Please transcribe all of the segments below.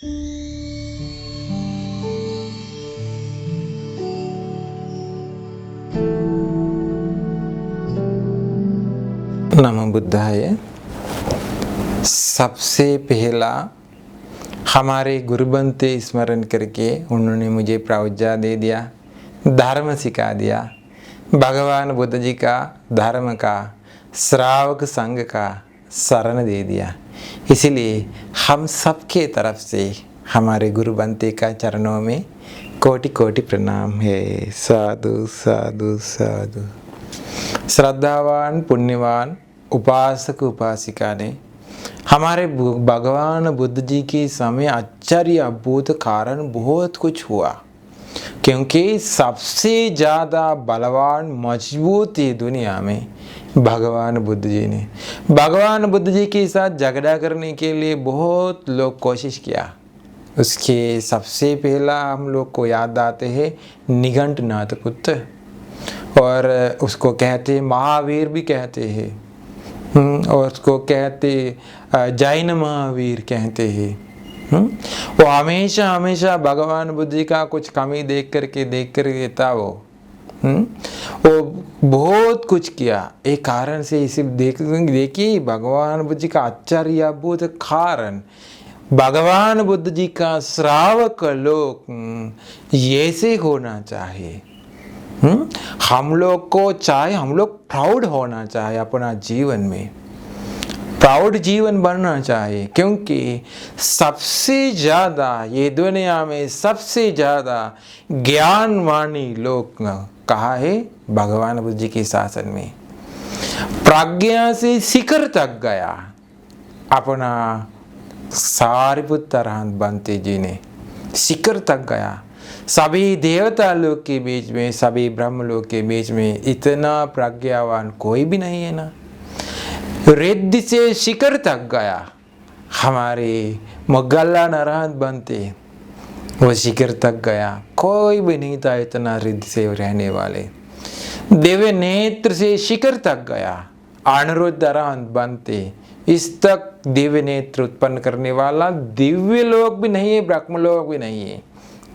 नमो बुद्धाय। सबसे पहला हमारे गुरु बनते स्मरण करके उन्होंने मुझे प्रवज्ञा दे दिया, धर्म सिखा दिया। भगवान बुद्ध जी का धर्म का श्रावक संघ का शरण दे दिया। इसलिए हम सबके तरफ से हमारे गुरु बनते का चरणों में कोटि कोटि प्रणाम है। साधु साधु साधु। श्रद्धावान पुण्यवान उपासक उपासिका ने हमारे भगवान बुद्ध जी के समय आश्चर्य अद्भुत कारण बहुत कुछ हुआ, क्योंकि सबसे ज़्यादा बलवान मजबूत ही दुनिया में भगवान बुद्ध जी ने। भगवान बुद्ध जी के साथ झगड़ा करने के लिए बहुत लोग कोशिश किया। उसके सबसे पहला हम लोग को याद आते हैं निघंटनाथ पुत्र, और उसको कहते महावीर भी कहते हैं, और उसको कहते जैन महावीर कहते हैं। वो हमेशा हमेशा भगवान बुद्ध जी का कुछ कमी देख करके था वो बहुत कुछ किया। एक कारण से इसे देखिए भगवान बुद्ध जी का आश्चर्य अद्भुत कारण, भगवान बुद्ध जी का श्रावक लोग ऐसे होना चाहिए। हम लोग को चाहे, हम लोग प्राउड होना चाहिए, अपना जीवन में प्राउड जीवन बनना चाहिए, क्योंकि सबसे ज़्यादा ये दुनिया में सबसे ज़्यादा ज्ञानवानी लोग कहा है भगवान बुद्ध जी के शासन में। प्रज्ञा से शिखर तक गया अपना सारिपुत्र अरहंत बनते जी ने, शिखर तक गया। सभी देवता लोग के बीच में, सभी ब्रह्म लोग के बीच में इतना प्रज्ञावान कोई भी नहीं है ना। रिद्धि से शिखर तक गया हमारे मोगल्लान अरहंत बनते, वो शिखर तक गया। कोई भी नहीं था इतना रिद्धि से रहने वाले। दिव्य नेत्र से शिखर तक गया अनिरुद्ध अरहंत बनते। इस तक दिव्य नेत्र उत्पन्न करने वाला दिव्य लोग भी नहीं है, ब्रह्म लोग भी नहीं है,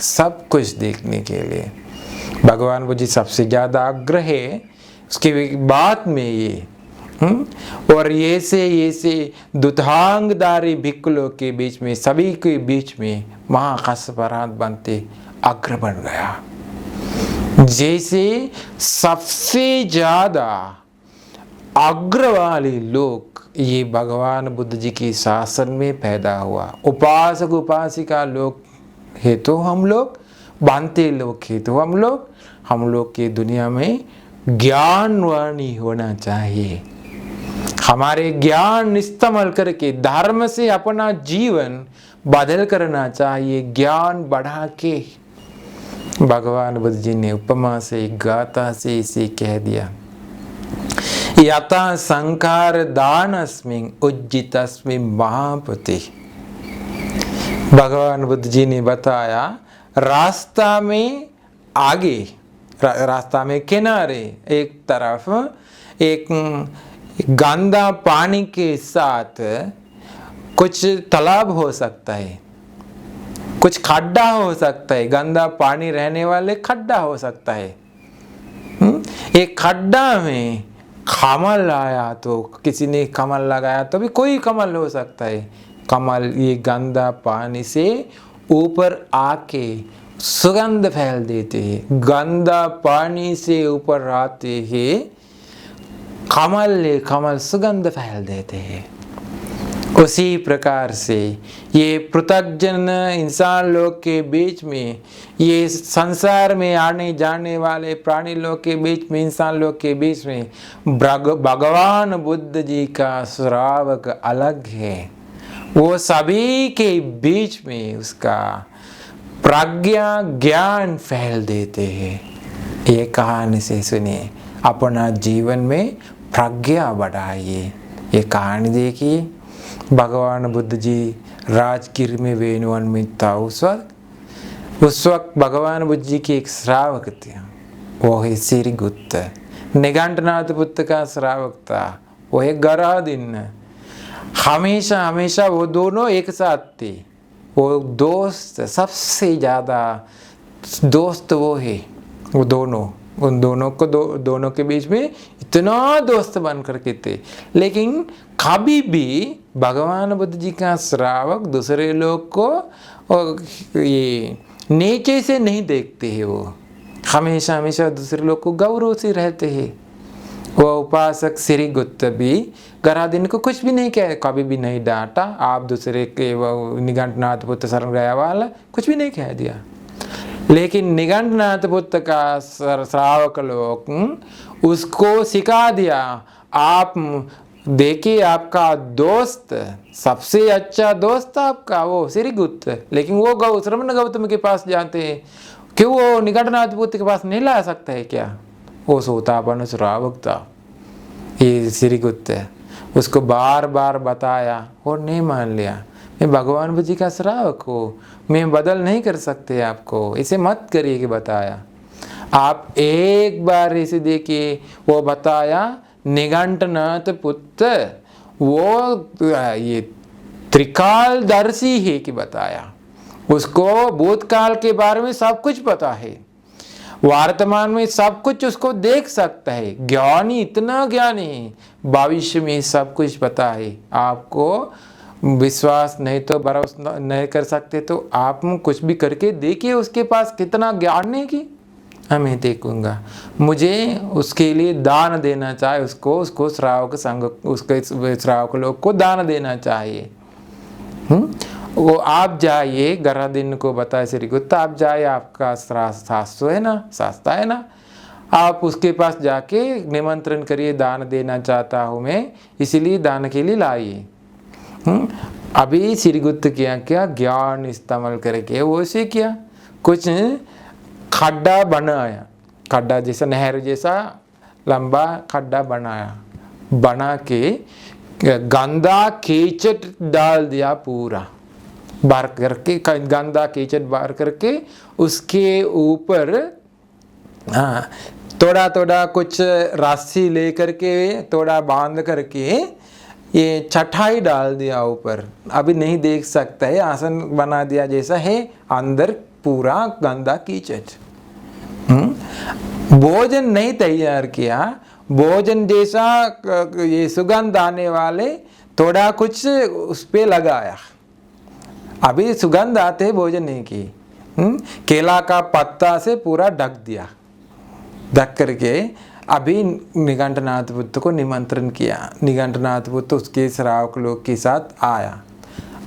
सब कुछ देखने के लिए भगवान बुद्ध जी सबसे ज़्यादा आग्रह है। उसके बाद में ये और ये से दुतांगधारी भिक्खुओं के बीच में, सभी के बीच में महाकाश्यप अरहंत बनते अग्र बन गया। जैसे सबसे ज़्यादा अग्र वाले लोग ये भगवान बुद्ध जी के शासन में पैदा हुआ। उपासक उपासिका लोग है तो हम लोग, बांते लोग है तो हम लोग की दुनिया में ज्ञानवानी होना चाहिए। हमारे ज्ञान इस्तेमाल करके धर्म से अपना जीवन बदल करना चाहिए, ज्ञान बढ़ा के। भगवान बुद्ध जी ने उपमा से, गाथा से इसे कह दिया, यथा संकार दानस्मिन् उज्जितस्मिन् महापुति। भगवान बुद्ध जी ने बताया रास्ता में आगे, रास्ता में किनारे एक तरफ एक गंदा पानी के साथ कुछ तालाब हो सकता है, कुछ खड्डा हो सकता है, गंदा पानी रहने वाले खड्डा हो सकता है। एक खड्डा में कमल आया तो किसी ने कमल लगाया तो भी कोई कमल हो सकता है। कमल ये गंदा पानी से ऊपर आके सुगंध फैल देते हैं। गंदा पानी से ऊपर आते हैं कमल सुगंध फैल देते हैं। उसी प्रकार से ये पृथकजन इंसान लोग के बीच में, ये संसार में आने जाने वाले प्राणी लोग के बीच में, इंसान लोग के बीच में भगवान बुद्ध जी का श्रावक अलग है। वो सभी के बीच में उसका प्रज्ञा ज्ञान फैल देते हैं। ये कहानी से सुनिए, अपना जीवन में प्रज्ञा बढ़ाइए। ये कहानी देखिए, भगवान बुद्ध जी राजगीर में वेणुवन में था उस वक्त भगवान बुद्ध जी के एक श्रावक थे, वो है सिरिगुप्त। निघंटनाथ पुत्र का श्रावक था, वो है गरादीन। हमेशा वो दोनों एक साथ थे। वो दोस्त सबसे ज़्यादा दोस्त वो है, वो दोनों, उन दोनों को दोनों के बीच में इतना दोस्त बन करके थे। लेकिन कभी भी भगवान बुद्ध जी का श्रावक दूसरे लोग को ये नीचे से नहीं देखते हैं, वो हमेशा हमेशा दूसरे लोग को गौरव से रहते हैं। वो उपासक श्री गुप्त भी गरादीन को कुछ भी नहीं कहा, कभी भी नहीं डांटा, आप दूसरे के निघंटनाथ पुत्र शरण गया वाला कुछ भी नहीं कह दिया। लेकिन निघंटनाथ पुत्र का श्रावक लोग उसको सिखा दिया, आप देखिए आपका दोस्त, सबसे अच्छा दोस्त आपका वो श्री गुप्त, लेकिन वो श्रमण गौतम के पास जाते हैं, क्यों वो निघंटनाथ पुत्र के पास नहीं ला सकता है क्या? वो सोतापन श्रावक था ये श्री गुप्त, उसको बार बार बताया और नहीं मान लिया। मैं भगवान बुद्ध जी का श्रावक हूँ, मैं बदल नहीं कर सकते आपको, इसे मत करिए कि बताया। आप एक बार इसे देखिए, वो बताया निघंटनाथ पुत्र वो ये त्रिकालदर्शी है कि बताया, उसको भूतकाल के बारे में सब कुछ पता है, वर्तमान में सब कुछ उसको देख सकता है, ज्ञानी इतना ज्ञानी है, भविष्य में सब कुछ पता है। आपको विश्वास नहीं तो भरोसा नहीं कर सकते तो आप कुछ भी करके देखिए उसके पास कितना ज्ञान है कि मैं देखूंगा, मुझे उसके लिए दान देना चाहिए, उसको श्रावक संघ, उसके श्रावक लोग को दान देना चाहिए। वो आप जाइए, गरादीन को बताए श्री गुप्त, आप जाइए, आपका शास्त्र है ना, शास्त्र है ना, आप उसके पास जाके निमंत्रण करिए, दान देना चाहता हूँ मैं, इसीलिए दान के लिए लाइए। अभी श्री गुप्त क्या ज्ञान इस्तेमाल करके वो उसे किया, कुछ खड्डा बनाया, खड्डा जैसा नहर जैसा लंबा खड्डा बनाया, बना के गंदा कीचड़ डाल दिया, पूरा बार करके गंदा कीचड़ बार करके उसके ऊपर थोड़ा थोड़ा कुछ रस्सी ले करके थोड़ा बांध करके ये चटाई डाल दिया ऊपर, अभी नहीं देख सकता है, आसन बना दिया जैसा है, अंदर पूरा गंदा कीचड़। भोजन नहीं तैयार किया, भोजन जैसा ये सुगंध आने वाले थोड़ा कुछ उस पे लगाया, अभी सुगंध आते भोजन नहीं की, केला का पत्ता से पूरा ढक दिया, ढक करके अभी निघंटनाथ बुद्ध को निमंत्रण किया। निघंटनाथ बुद्ध उसके श्रावक लोग के साथ आया,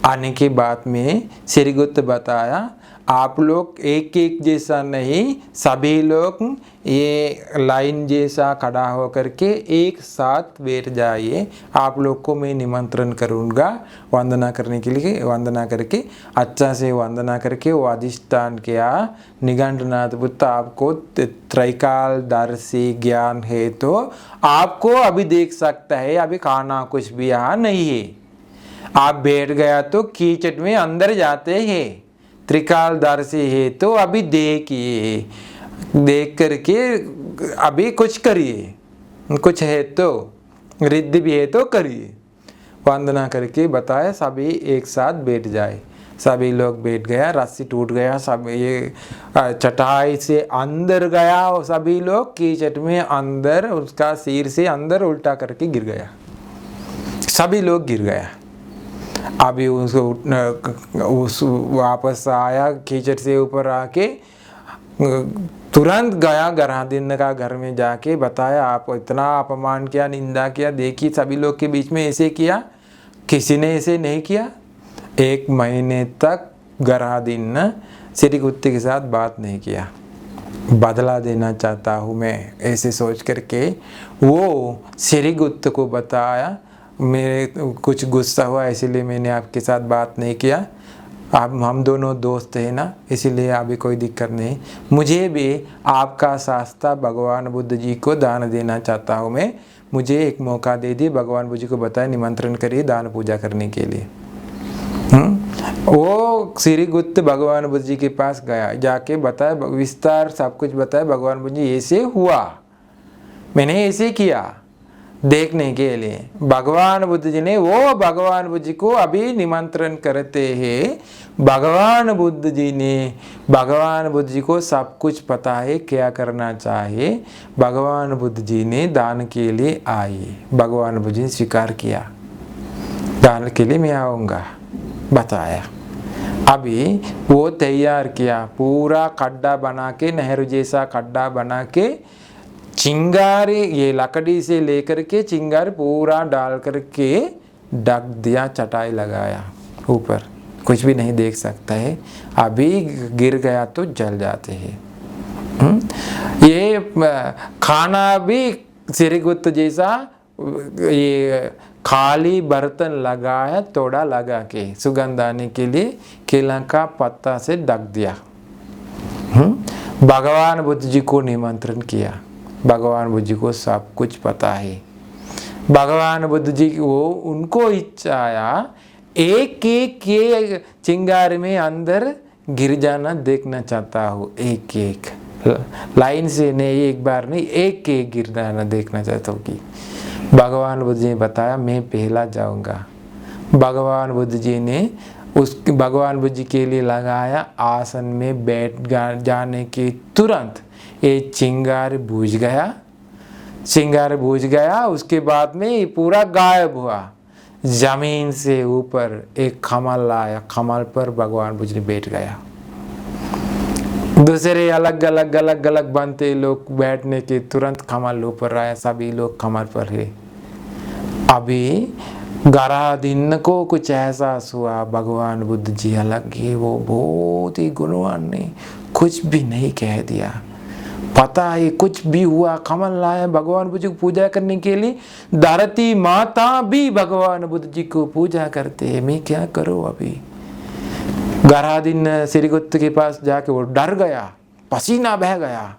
आने के बाद में श्री गुप्त बताया, आप लोग एक एक जैसा नहीं, सभी लोग ये लाइन जैसा खड़ा होकर के एक साथ बैठ जाइए, आप लोग को मैं निमंत्रण करूँगा वंदना करने के लिए। वंदना करके अच्छा से वंदना करके वो अधिष्ठान किया, निघंटनाथ बुद्ध आपको त्रैकालदर्शी ज्ञान है तो आपको अभी देख सकता है, अभी खाना कुछ भी यहाँ नहीं है, आप बैठ गया तो कीचड़ में अंदर जाते हैं, त्रिकालदर्शी है तो अभी देखिए, देख करके अभी कुछ करिए, कुछ है तो रिद्धि भी है तो करिए। वंदना करके बताया, सभी एक साथ बैठ जाए, सभी लोग बैठ गया, रस्सी टूट गया, सब ये चटाई से अंदर गया और सभी लोग कीचड़ में अंदर, उसका सिर से अंदर उल्टा करके गिर गया, सभी लोग गिर गया। अभी उसको उस वापस आया, कीचड़ से ऊपर आके तुरंत गया गरादीन का घर में जाके बताया, आप इतना अपमान किया, निंदा किया, देखिए सभी लोग के बीच में ऐसे किया, किसी ने ऐसे नहीं किया। 1 महीने तक गरादीन श्री गुप्त के साथ बात नहीं किया, बदला देना चाहता हूँ मैं, ऐसे सोच करके वो श्री गुप्त को बताया, मेरे कुछ गुस्सा हुआ इसीलिए मैंने आपके साथ बात नहीं किया, आप हम दोनों दोस्त हैं ना, इसीलिए अभी कोई दिक्कत नहीं, मुझे भी आपका शास्त्र भगवान बुद्ध जी को दान देना चाहता हूँ मैं, मुझे एक मौका दे दिए, भगवान बुद्ध जी को बताया निमंत्रण करिए दान पूजा करने के लिए। वो श्री गुप्त भगवान बुद्ध जी के पास गया, जाके बताया, विस्तार सब कुछ बताया, भगवान बुद्ध जी ऐसे हुआ, मैंने ऐसे किया, देखने के लिए भगवान बुद्ध जी ने वो भगवान बुद्ध जी को अभी निमंत्रण करते हैं। भगवान बुद्ध जी ने भगवान बुद्ध जी को सब कुछ पता है क्या करना चाहिए। भगवान बुद्ध जी ने दान के लिए आए। भगवान बुद्ध जी ने स्वीकार किया, दान के लिए मैं आऊँगा बताया। अभी वो तैयार किया, पूरा खड्डा बना के, नहर जैसा खड्डा बना के, चिंगारी ये लकड़ी से लेकर के चिंगारी पूरा डाल करके ढक दिया, चटाई लगाया ऊपर, कुछ भी नहीं देख सकता है। अभी गिर गया तो जल जाते हैं। ये खाना भी सिरगुत्त जैसा ये खाली बर्तन लगाया, तोड़ा लगा के सुगंध आने के लिए केला का पत्ता से ढक दिया। भगवान बुद्ध जी को निमंत्रण किया। भगवान बुद्ध जी को सब कुछ पता है। भगवान बुद्ध जी वो उनको इच्छा आया एक एक के चिंगारी में अंदर गिर जाना देखना चाहता हूँ, एक एक लाइन से नहीं, एक बार नहीं, एक एक गिर जाना देखना चाहता हूँ कि भगवान बुद्ध जी ने बताया मैं पहला जाऊंगा। भगवान बुद्ध जी ने भगवान बुद्ध जी के लिए लगाया आसन में बैठ जाने के तुरंत ये चिंगार बुझ गया। चिंगार बुझ गया, उसके बाद में ये पूरा गायब हुआ। जमीन से ऊपर एक कमल लाया, कमल पर भगवान बुद्ध जी बैठ गया। दूसरे अलग अलग बनते लोग बैठने के तुरंत कमल ऊपर आया, सभी लोग कमल पर है। अभी 11 दिन को कुछ एहसास हुआ भगवान बुद्ध जी अलग है, वो बहुत ही गुणवान ने कुछ भी नहीं कह दिया। पता है कुछ भी हुआ, कमल लाया भगवान बुद्ध जी को पूजा करने के लिए, धरती माता भी भगवान बुद्ध जी को पूजा करते हैं। मैं क्या करूं अभी? 11 दिन सिरगुत्त के पास जाके वो डर गया, पसीना बह गया।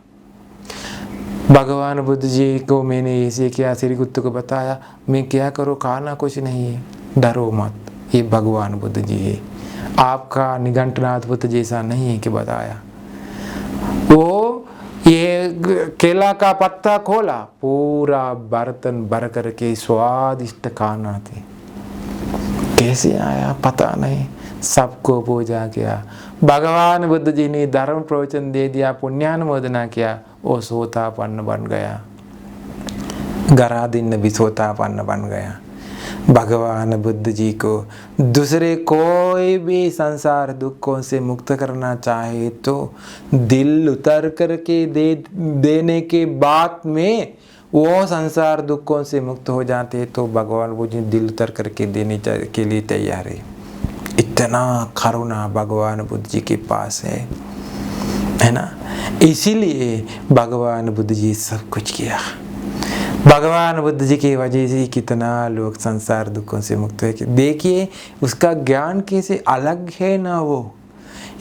भगवान बुद्ध जी को मैंने ऐसे किया, सिरगुत्त को बताया मैं क्या करूं, खाना कुछ नहीं है, डरो मत, ये भगवान बुद्ध जी है, आपका निघंटनाथ बुद्ध जैसा नहीं है कि बताया। वो ये केला का पत्ता खोला, पूरा बर्तन भर करके स्वादिष्ट खाना थे। कैसे आया पता नहीं, सबको पूजा किया। भगवान बुद्ध जी ने धर्म प्रवचन दे दिया, पुण्यानुमोदना किया, वो सोतापन्न बन गया। 11 दिन भी सोतापन्न बन गया। भगवान बुद्ध जी को दूसरे कोई भी संसार दुखों से मुक्त करना चाहे तो दिल उतर करके देने के बाद में वो संसार दुखों से मुक्त हो जाते। तो भगवान बुद्ध जी दिल उतर करके देने के लिए तैयार है। इतना करुणा भगवान बुद्ध जी के पास है ना। इसीलिए भगवान बुद्ध जी सब कुछ किया। भगवान बुद्ध जी की वजह से कितना लोग संसार दुखों से मुक्त हुए। देखिए उसका ज्ञान कैसे अलग है ना। वो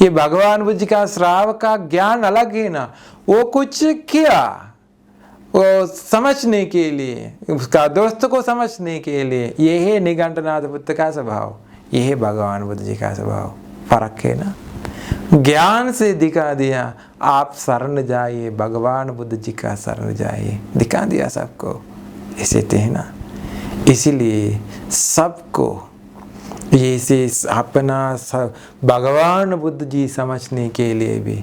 ये भगवान बुद्ध जी का श्रावक का ज्ञान अलग है ना। वो कुछ किया वो समझने के लिए, उसका दोस्त को समझने के लिए। ये है निघंटनाथ बुद्ध का स्वभाव, ये है भगवान बुद्ध जी का स्वभाव। फर्क है ना। ज्ञान से दिखा दिया, आप शरण जाइए, भगवान बुद्ध जी का शरण जाइए, दिखा दिया सबको। ऐसे थे ना। इसीलिए सबको ये अपना भगवान बुद्ध जी समझने के लिए भी,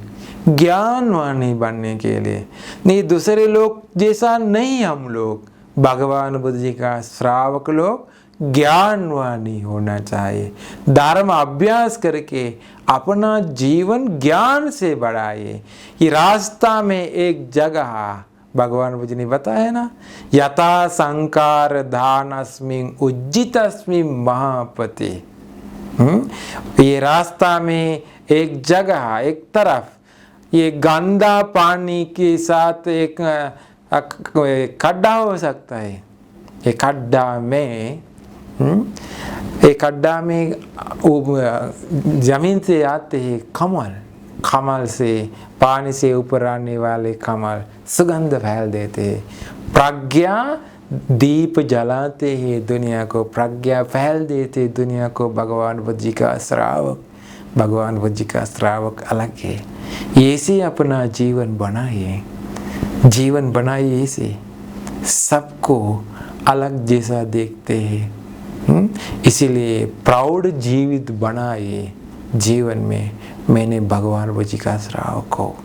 ज्ञानवानी बनने के लिए नहीं, दूसरे लोग जैसा नहीं। हम लोग भगवान बुद्ध जी का श्रावक लोग ज्ञानवानी होना चाहिए। धर्म अभ्यास करके अपना जीवन ज्ञान से बढ़ाइए। ये रास्ता में एक जगह भगवान बुद्ध ने बताया ना, यथा संकार धानस्मिं उज्जितस्मिं महापति। ये रास्ता में एक जगह, एक तरफ ये गंदा पानी के साथ एक खड्डा हो सकता है। एक खड्डा में एक खड्डा में जमीन से आते हैं कमल, कमल से पानी से ऊपर आने वाले कमल सुगंध फैल देते हैं। प्रज्ञा दीप जलाते हैं दुनिया को, प्रज्ञा फैल देते दुनिया को। भगवान बुद्ध जी का श्रावक, भगवान बुद्ध जी का श्रावक अलग है। ऐसे अपना जीवन बनाइए, जीवन बनाइए ऐसे। सबको अलग जैसा देखते हैं। इसीलिए प्राउड जीवित बनाए जीवन में मैंने भगवान विकास राव को।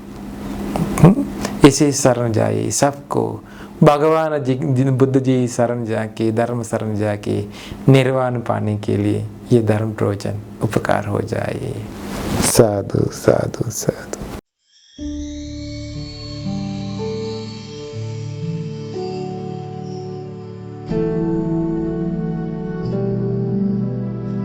इसे शरण जाए सबको, भगवान जी बुद्ध जी शरण जाके, धर्म शरण जाके निर्वाण पाने के लिए ये धर्म प्रवचन उपकार हो जाए। साधु साधु साधु।